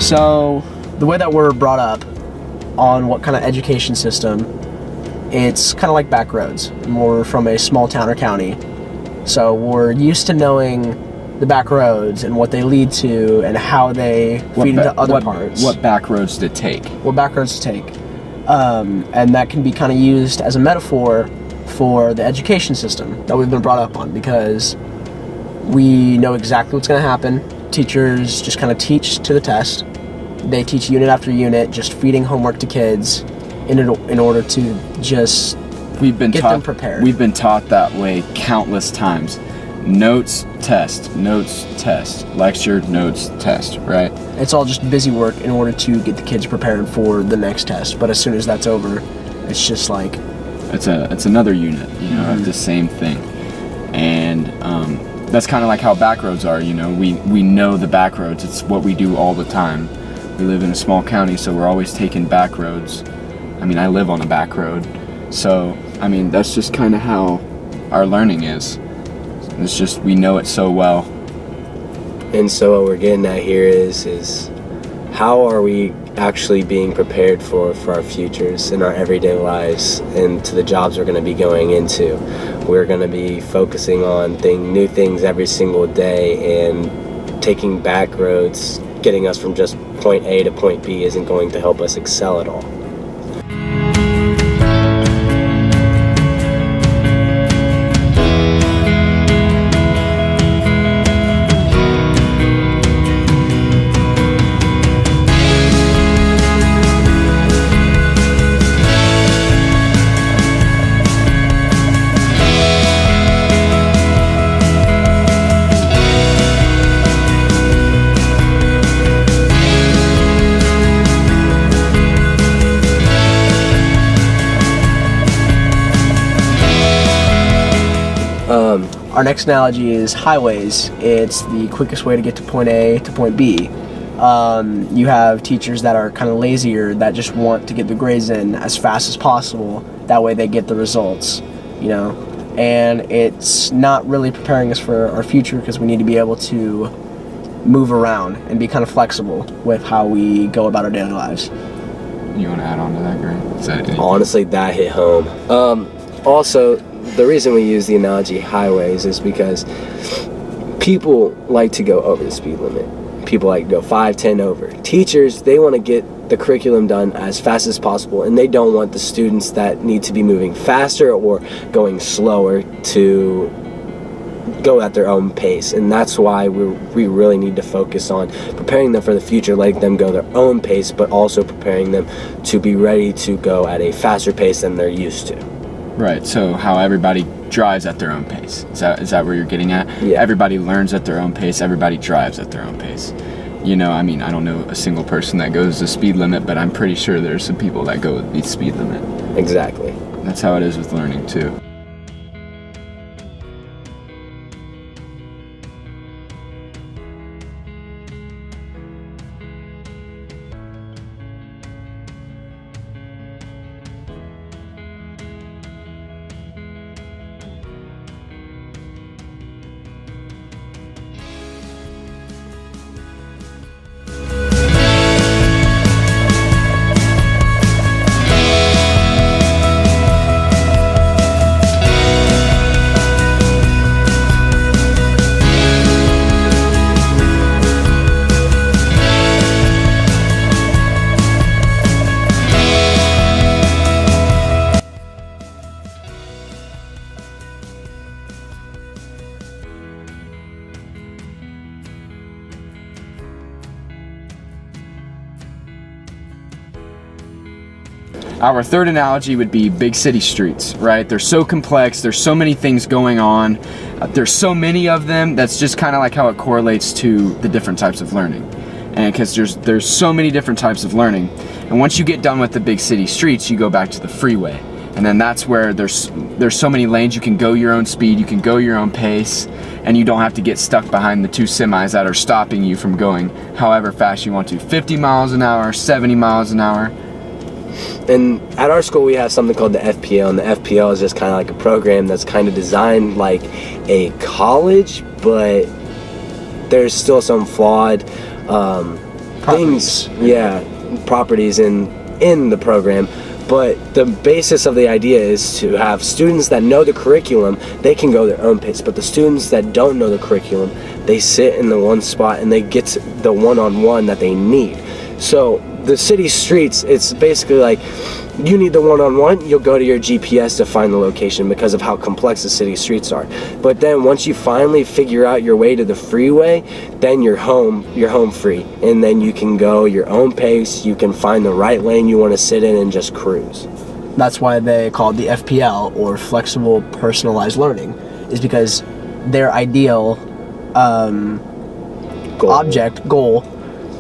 So the way that we're brought up on what kind of education system, it's kind of like back roads. We're from a small town or county, so we're used to knowing the back roads and what they lead to and how they feed into other parts. What back roads to take. What back roads to take. And that can be kind of used as a metaphor for the education system that we've been brought up on, because we know exactly what's going to happen. Teachers just kind of teach to the test. They teach unit after unit, just feeding homework to kids in order to just get them prepared. We've been taught that way countless times. Notes, test, notes, test, lecture, notes, test, right? It's all just busy work in order to get the kids prepared for the next test. But as soon as that's over, it's just like... It's another unit, of the same thing. And that's kind of like how back roads are, We know the back roads. It's what we do all the time. We live in a small county, so we're always taking back roads. I mean, I live on a back road. So, I mean, that's just kind of how our learning is. It's just, we know it so well. And so what we're getting at here is how are we actually being prepared for our futures in our everyday lives and to the jobs we're going to be going into. We're going to be focusing on new things every single day, and taking back roads, getting us from just point A to point B isn't going to help us excel at all. Our next analogy is highways. It's the quickest way to get to point A to point B. You have teachers that are kind of lazier, that just want to get the grades in as fast as possible. That way they get the results, And it's not really preparing us for our future, because we need to be able to move around and be kind of flexible with how we go about our daily lives. You want to add on to that, Grant? Honestly, that hit home. Also, the reason we use the analogy highways is because people like to go over the speed limit. People like to go 5, 10 over. Teachers, they want to get the curriculum done as fast as possible, and they don't want the students that need to be moving faster or going slower to go at their own pace. And that's why we really need to focus on preparing them for the future, letting them go their own pace, but also preparing them to be ready to go at a faster pace than they're used to. Right, so how everybody drives at their own pace. Is that where you're getting at? Yeah. Everybody learns at their own pace, everybody drives at their own pace. I don't know a single person that goes the speed limit, but I'm pretty sure there's some people that go the speed limit. Exactly. That's how it is with learning too. Our third analogy would be big city streets, right? They're so complex, there's so many things going on, there's so many of them, that's just kind of like how it correlates to the different types of learning. And because there's so many different types of learning. And once you get done with the big city streets, you go back to the freeway. And then that's where there's so many lanes, you can go your own speed, you can go your own pace, and you don't have to get stuck behind the two semis that are stopping you from going however fast you want to. 50 miles an hour, 70 miles an hour. And at our school we have something called the FPL, and the FPL is just kind of like a program that's kind of designed like a college, but there's still some flawed Properties. properties in the program. But the basis of the idea is to have students that know the curriculum, they can go their own pace. But the students that don't know the curriculum, they sit in the one spot and they get the one-on-one that they need. So the city streets, it's basically like, you need the one-on-one, you'll go to your GPS to find the location because of how complex the city streets are. But then once you finally figure out your way to the freeway, then you're home free. And then you can go your own pace, you can find the right lane you want to sit in and just cruise. That's why they call it the FPL, or flexible personalized learning, is because their ideal goal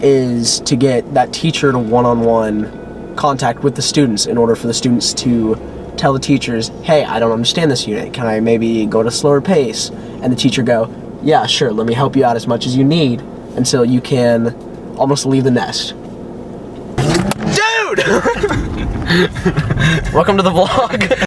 is to get that teacher to one-on-one contact with the students in order for the students to tell the teachers, hey, I don't understand this unit. Can I maybe go at a slower pace? And the teacher go, yeah, sure, let me help you out as much as you need until you can almost leave the nest. Dude! Welcome to the vlog.